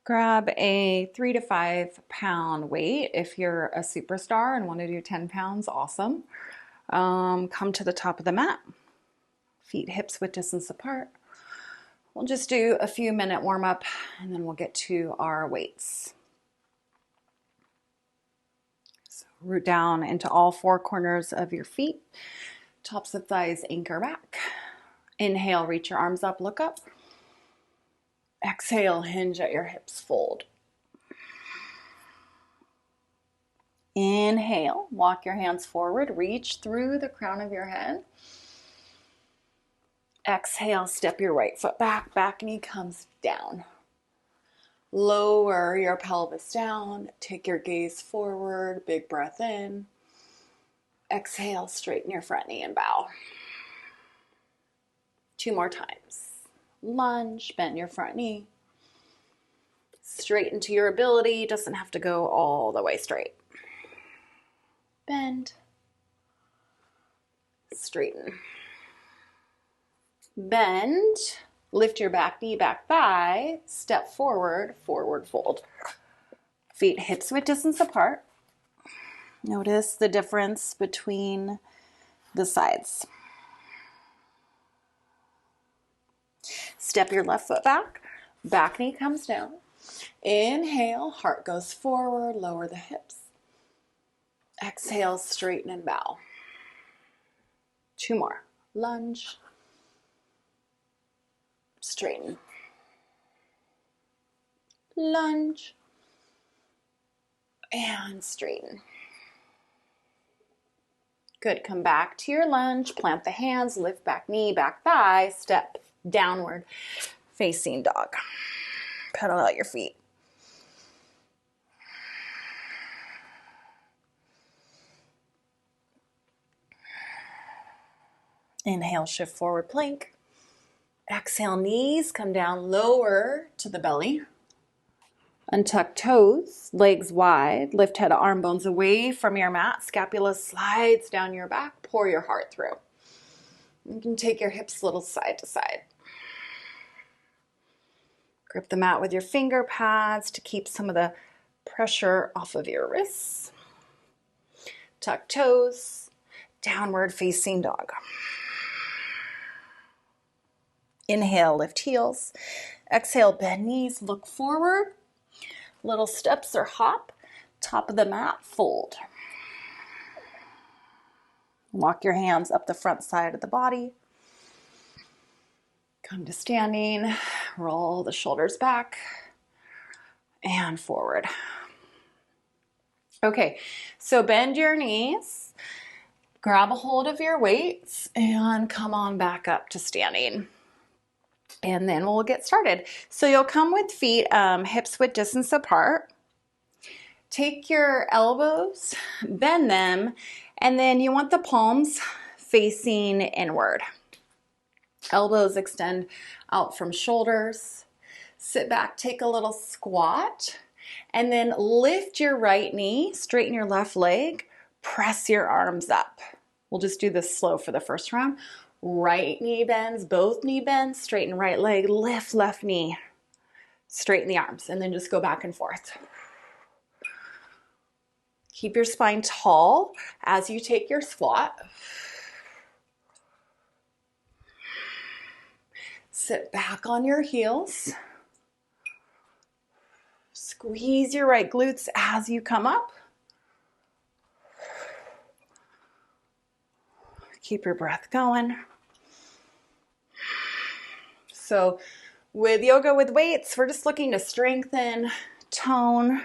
Grab a 3 to 5 pound weight. If you're a superstar and want to do 10 pounds, awesome. Come to the top of the mat. Feet hips width distance apart. We'll just do a few minute warm up and then we'll get to our weights. So root down into all four corners of your feet. Tops of thighs anchor back. Inhale, reach your arms up, look up. Exhale, hinge at your hips, fold. Inhale, walk your hands forward, reach through the crown of your head. Exhale, step your right foot back, back knee comes down. Lower your pelvis down, take your gaze forward, big breath in. Exhale, straighten your front knee and bow. 2 more times. Lunge, bend your front knee. Straighten to your ability, doesn't have to go all the way straight. Bend. Straighten. Bend. Lift your back knee, back thigh. Step forward, forward fold. Feet hips width distance apart. Notice the difference between the sides. Step your left foot back, back knee comes down. Inhale, heart goes forward, lower the hips. Exhale, straighten and bow. 2 more. Lunge. Straighten. Lunge. And straighten. Good, come back to your lunge, plant the hands, lift back knee, back thigh, step downward facing dog. Pedal out your feet. Inhale, shift forward plank. Exhale, knees come down lower to the belly. Untuck toes, legs wide. Lift head to arm bones away from your mat. Scapula slides down your back. Pour your heart through. You can take your hips a little side to side. Grip the mat with your finger pads to keep some of the pressure off of your wrists. Tuck toes, downward facing dog. Inhale, lift heels. Exhale, bend knees, look forward. Little steps or hop. Top of the mat, fold. Walk your hands up the front side of the body. Come to standing. Roll the shoulders back and forward. Okay, so bend your knees. Grab a hold of your weights and come on back up to standing. And then we'll get started. So you'll come with feet hips width distance apart. Take your elbows, bend them, and then you want the palms facing inward. Elbows extend out from shoulders. Sit back, take a little squat, and then lift your right knee, straighten your left leg, press your arms up. We'll just do this slow for the first round. Right knee bends, both knee bends, straighten right leg, lift left knee, straighten the arms, and then just go back and forth. Keep your spine tall as you take your squat. Sit back on your heels. Squeeze your right glutes as you come up. Keep your breath going. So with yoga with weights, we're just looking to strengthen, tone,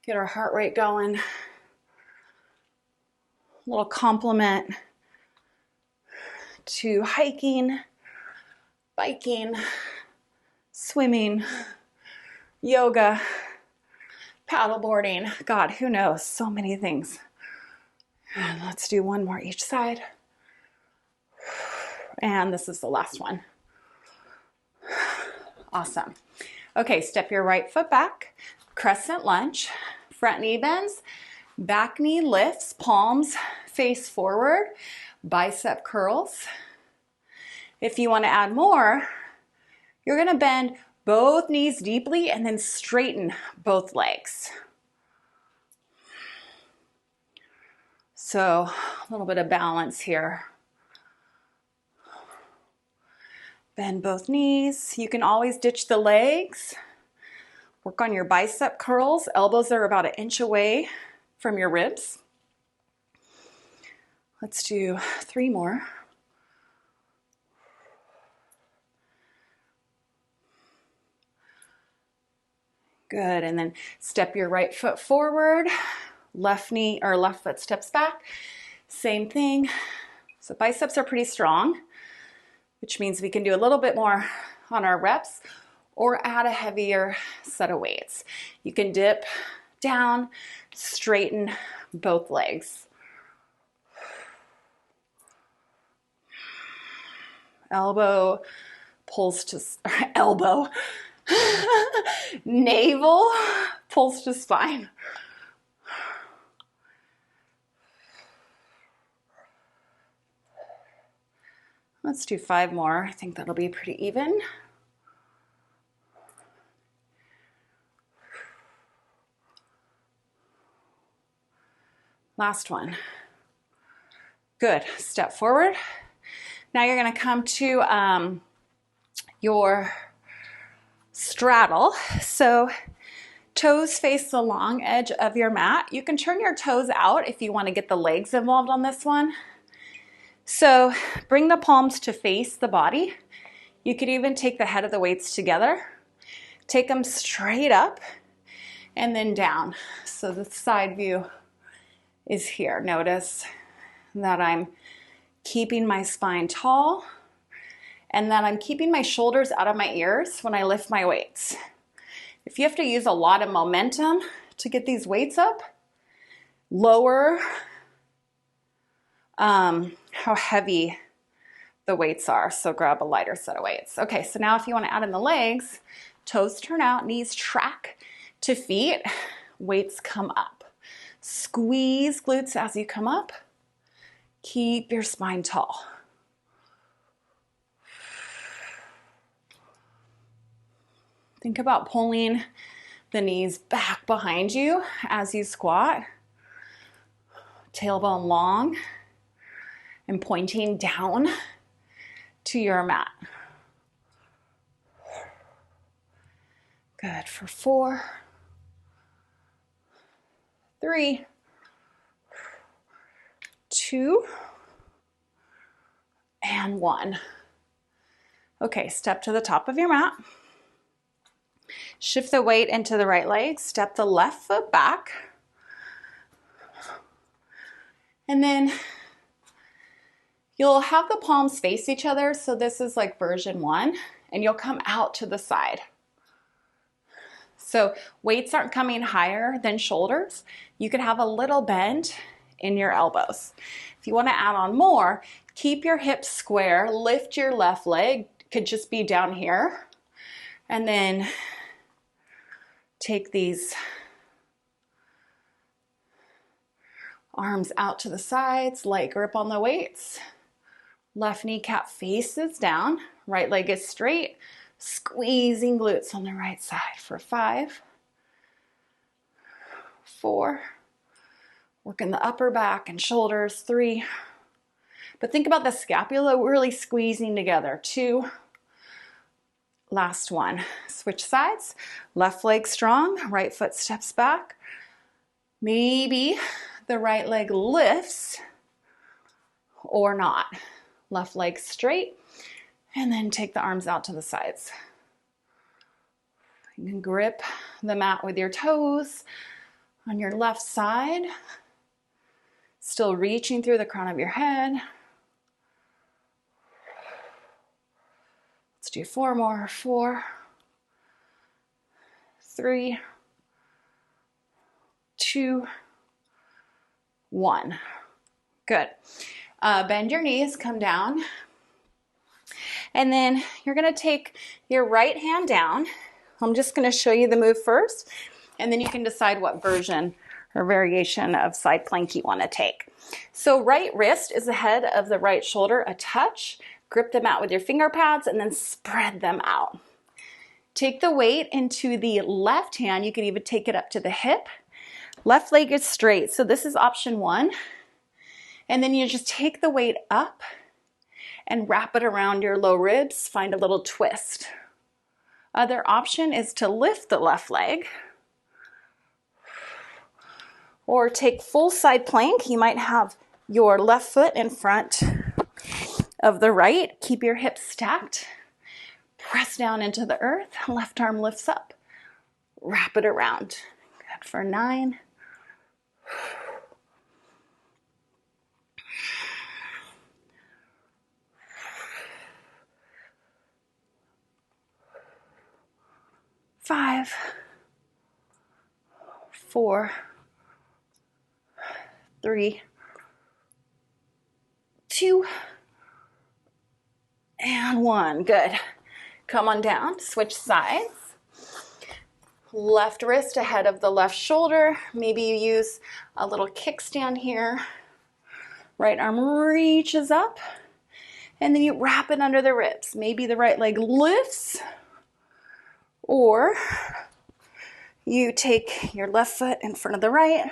get our heart rate going. A little complement to hiking, biking, swimming, yoga, paddleboarding. God, who knows? So many things. And let's do one more each side. And this is the last one. Awesome. Okay, step your right foot back, crescent lunge, front knee bends, back knee lifts, palms face forward, bicep curls. If you want to add more, you're going to bend both knees deeply and then straighten both legs. So a little bit of balance here. Bend both knees. You can always ditch the legs. Work on your bicep curls. Elbows are about 1 inch away from your ribs. Let's do 3 more. Good, and then step your right foot forward, left knee or left foot steps back. Same thing. So biceps are pretty strong, which means we can do a little bit more on our reps or add a heavier set of weights. You can dip down, straighten both legs. Elbow pulls to elbow. Navel pulls to spine. Let's do 5 more. I think that'll be pretty even. Last one. Good. Step forward. Now you're going to come to your straddle. So toes face the long edge of your mat. You can turn your toes out if you want to get the legs involved on this one. So bring the palms to face the body. You could even take the head of the weights together. Take them straight up and then down. So the side view is here. Notice that I'm keeping my spine tall and that I'm keeping my shoulders out of my ears when I lift my weights. If you have to use a lot of momentum to get these weights up, lower how heavy the weights are. So grab a lighter set of weights. Okay, so now if you want to add in the legs, toes turn out, knees track to feet, weights come up. Squeeze glutes as you come up. Keep your spine tall. Think about pulling the knees back behind you as you squat. Tailbone long and pointing down to your mat. Good for 4, 3, 2, and 1. Okay, step to the top of your mat. Shift the weight into the right leg. Step the left foot back. And then you'll have the palms face each other. So this is like version 1. And you'll come out to the side. So weights aren't coming higher than shoulders. You could have a little bend in your elbows. If you want to add on more, keep your hips square. Lift your left leg. Could just be down here. And then take these arms out to the sides, light grip on the weights. Left kneecap faces down, right leg is straight, squeezing glutes on the right side for 5, 4, working the upper back and shoulders, 3, but think about the scapula really squeezing together, 2, last one. Switch sides, left leg strong, right foot steps back. Maybe the right leg lifts or not. Left leg straight, and then take the arms out to the sides. You can grip the mat with your toes on your left side, still reaching through the crown of your head. Let's do 4 more. 4, 3, 2, 1. Good. Bend your knees, come down. And then you're going to take your right hand down. I'm just going to show you the move first, and then you can decide what version or variation of side plank you want to take. So right wrist is ahead of the right shoulder, a touch. Grip them out with your finger pads and then spread them out. Take the weight into the left hand. You can even take it up to the hip. Left leg is straight. So this is option 1. And then you just take the weight up and wrap it around your low ribs. Find a little twist. Other option is to lift the left leg or take full side plank. You might have your left foot in front of the right. Keep your hips stacked. Press down into the earth. Left arm lifts up. Wrap it around. Good for 9. 5, 4, 3, 2, and 1. Good. Come on down, switch sides. Left wrist ahead of the left shoulder. Maybe you use a little kickstand here. Right arm reaches up, and then you wrap it under the ribs. Maybe the right leg lifts, or you take your left foot in front of the right,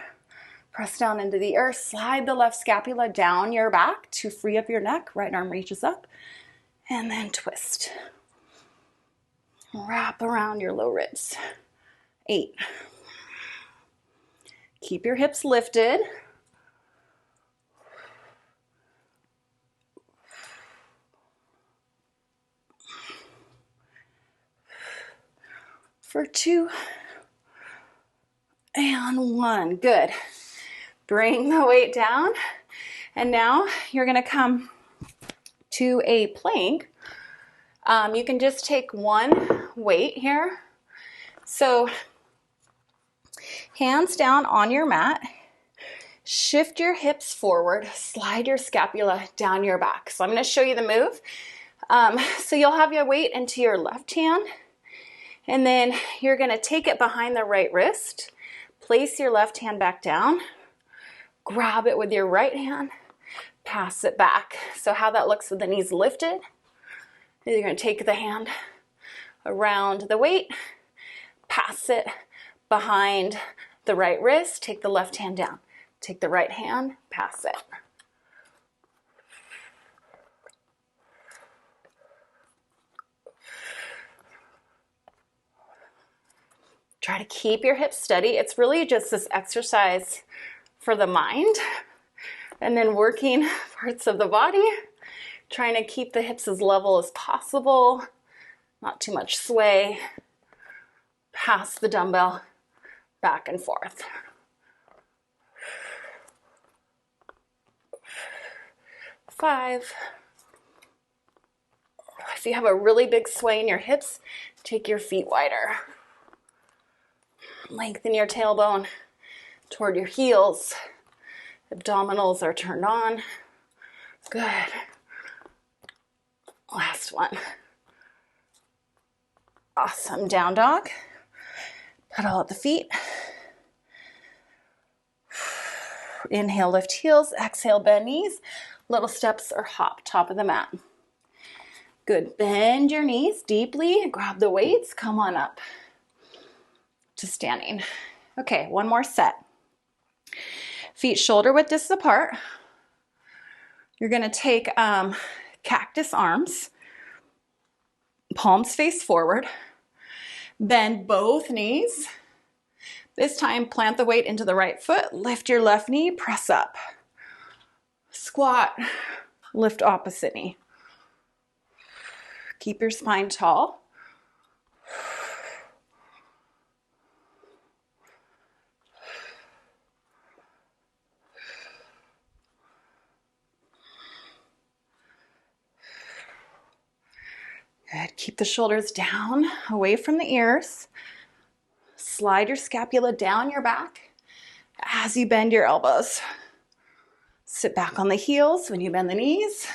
press down into the earth, slide the left scapula down your back to free up your neck. Right arm reaches up, and then twist. Wrap around your low ribs. 8. Keep your hips lifted. For 2 and 1. Good. Bring the weight down. And now you're going to come to a plank. You can just take one weight here. So hands down on your mat. Shift your hips forward. Slide your scapula down your back. So I'm going to show you the move. So you'll have your weight into your left hand. And then you're going to take it behind the right wrist, place your left hand back down, grab it with your right hand, pass it back. So how that looks with the knees lifted, you're going to take the hand around the weight, pass it behind the right wrist, take the left hand down, take the right hand, pass it. Try to keep your hips steady. It's really just this exercise for the mind and then working parts of the body, trying to keep the hips as level as possible, not too much sway. Pass the dumbbell back and forth. 5. If you have a really big sway in your hips, take your feet wider. Lengthen your tailbone toward your heels. Abdominals are turned on. Good. Last one. Awesome. Down dog. Pedal at the feet. Inhale, lift heels. Exhale, bend knees. Little steps or hop, top of the mat. Good. Bend your knees deeply. Grab the weights. Come on up to standing. Okay, one more set. Feet shoulder width distance apart. You're going to take cactus arms, palms face forward. Bend both knees. This time, plant the weight into the right foot. Lift your left knee, press up. Squat, lift opposite knee. Keep your spine tall. Good. Keep the shoulders down, away from the ears. Slide your scapula down your back as you bend your elbows. Sit back on the heels when you bend the knees.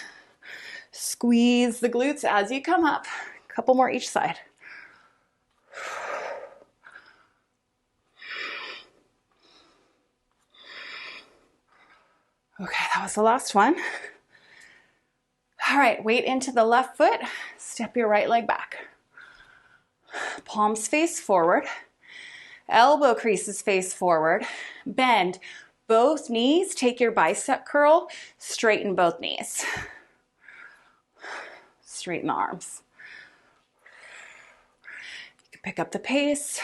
Squeeze the glutes as you come up. A couple more each side. Okay, that was the last one. All right, weight into the left foot. Step your right leg back. palms face forward, elbow creases face forward, bend both knees, take your bicep curl, straighten both knees. Straighten the arms. You can pick up the pace.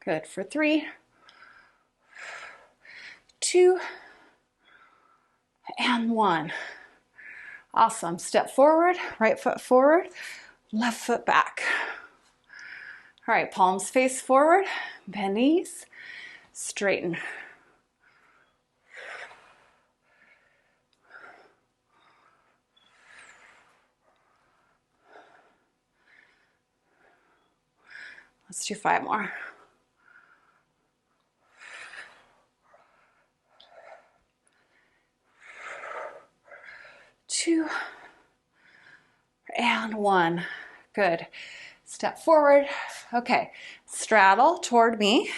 Good for 3, 2, and 1. Awesome. Step forward, right foot forward, left foot back. All right, palms face forward, bend knees, straighten. Let's do 5 more. 2, and 1. Good. Step forward. Okay, straddle toward me,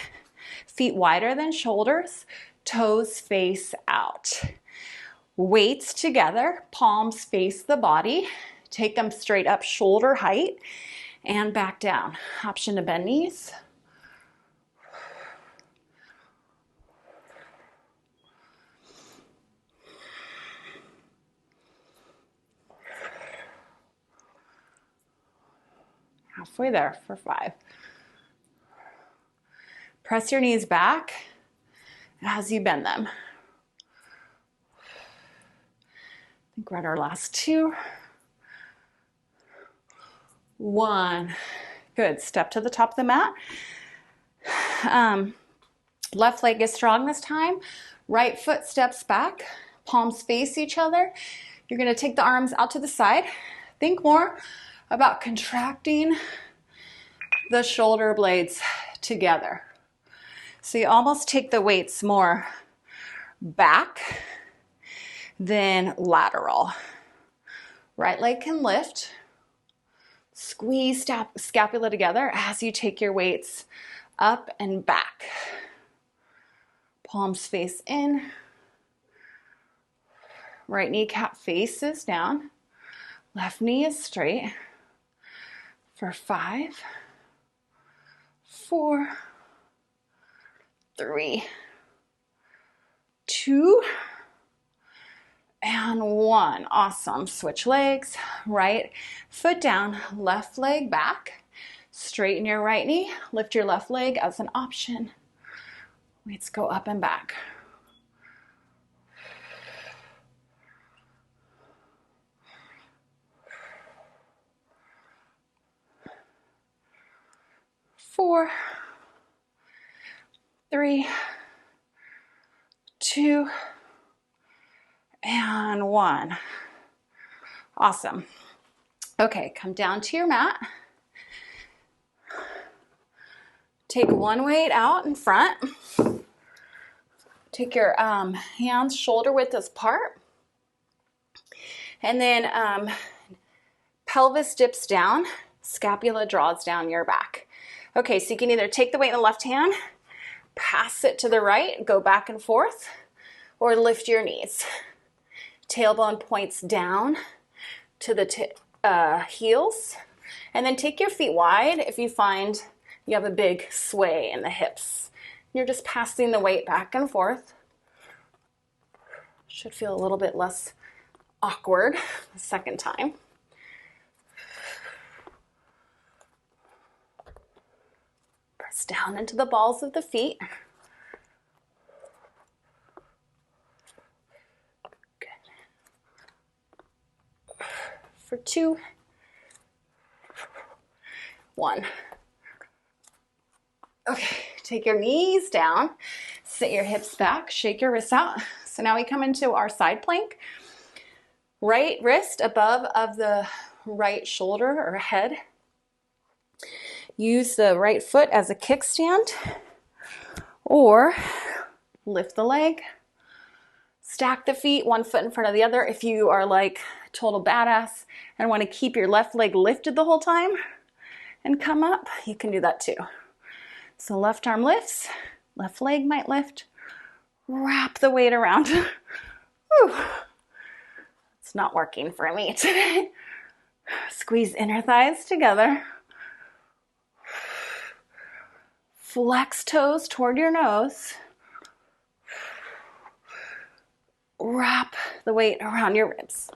feet wider than shoulders, toes face out. Weights together, palms face the body. Take them straight up, shoulder height, and back down. Option to bend knees. Halfway there for 5. Press your knees back as you bend them. I think we're at our last 2. 1. Good. Step to the top of the mat. Left leg is strong this time. Right foot steps back. Palms face each other. You're going to take the arms out to the side. Think more about contracting the shoulder blades together. So you almost take the weights more back than lateral. Right leg can lift. Squeeze scapula together as you take your weights up and back. Palms face in. Right kneecap faces down. Left knee is straight. For 5, 4, 3, 2, and 1. Awesome. Switch legs. Right foot down, left leg back. Straighten your right knee. Lift your left leg as an option. Weights go up and back. Four, 3, 2, and 1. Awesome. Okay, come down to your mat. Take one weight out in front. Take your hands shoulder width apart. And then pelvis dips down, scapula draws down your back. Okay, so you can either take the weight in the left hand, pass it to the right, go back and forth, or lift your knees. Tailbone points down to the heels, and then take your feet wide if you find you have a big sway in the hips. You're just passing the weight back and forth. Should feel a little bit less awkward the second time. Press down into the balls of the feet. Good. For 2, 1. Okay, take your knees down, sit your hips back, shake your wrists out. So now we come into our side plank. Right wrist above of the right shoulder or head. Use the right foot as a kickstand, or lift the leg. Stack the feet, one foot in front of the other. If you are like a total badass and want to keep your left leg lifted the whole time and come up, you can do that too. So left arm lifts, left leg might lift. Wrap the weight around. Whew. It's It's not working for me today. Squeeze inner thighs together. Flex toes toward your nose. Wrap the weight around your ribs.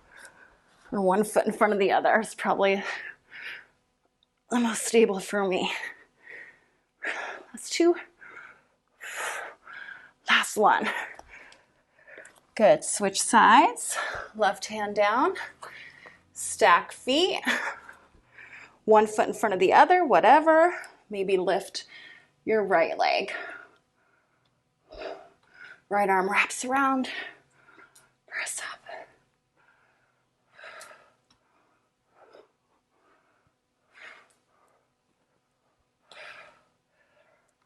Or one foot in front of the other is probably the most stable for me. Last two. Last one. Good. Switch sides. Left hand down. Stack feet. One foot in front of the other, whatever. Maybe lift your right leg. Right arm wraps around. Press up.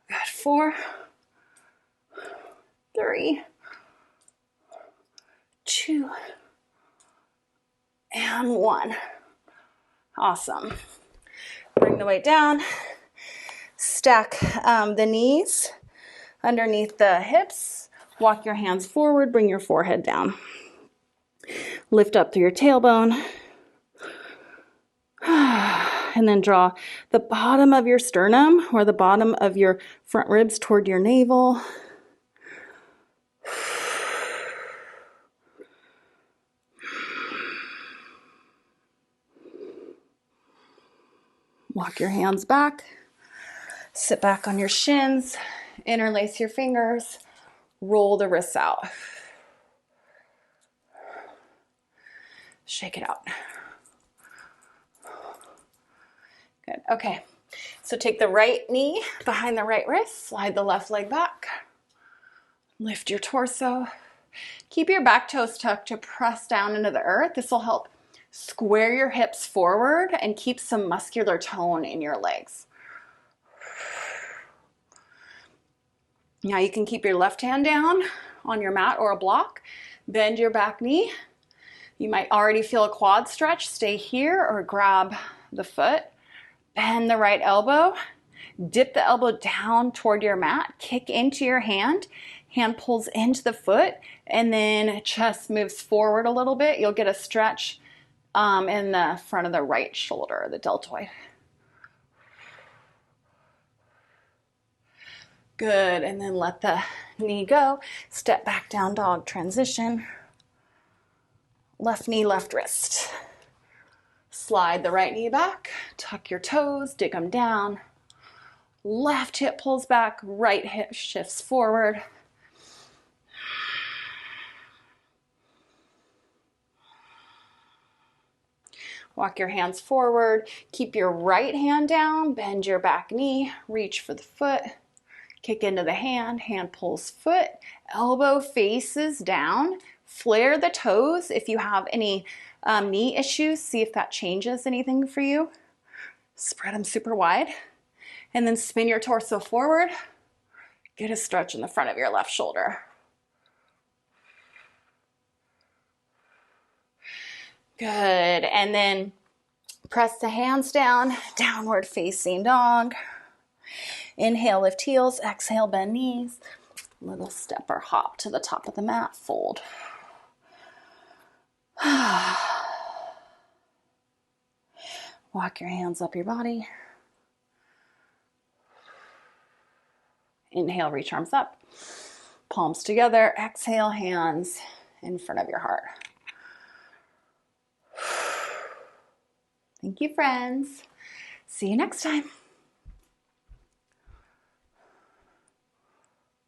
Good. 4, 3, 2, and 1. Awesome. Bring the weight down. Stack the knees underneath the hips. Walk your hands forward. Bring your forehead down. Lift up through your tailbone. And then draw the bottom of your sternum or the bottom of your front ribs toward your navel. Walk your hands back. Sit back on your shins. Interlace your fingers. Roll the wrists out. Shake it out. Good. Okay. So take the right knee behind the right wrist. Slide the left leg back. Lift your torso. Keep your back toes tucked to press down into the earth. This will help square your hips forward and keep some muscular tone in your legs. Now you can keep your left hand down on your mat or a block. Bend your back knee. You might already feel a quad stretch. Stay here or grab the foot. Bend the right elbow. Dip the elbow down toward your mat. Kick into your hand. Hand pulls into the foot, and then chest moves forward a little bit. You'll get a stretch in the front of the right shoulder, the deltoid. Good, and then let the knee go. Step back, down dog, transition. Left knee, left wrist. Slide the right knee back, tuck your toes, dig them down. Left hip pulls back, right hip shifts forward. Walk your hands forward. Keep your right hand down, bend your back knee, reach for the foot. Kick into the hand, hand pulls foot, elbow faces down. Flare the toes if you have any knee issues. See if that changes anything for you. Spread them super wide. And then spin your torso forward. Get a stretch in the front of your left shoulder. Good. And then press the hands down, downward facing dog. Inhale, lift heels. Exhale, bend knees. Little step or hop to the top of the mat. Fold. Walk your hands up your body. Inhale, reach arms up. Palms together. Exhale, hands in front of your heart. Thank you, friends. See you next time.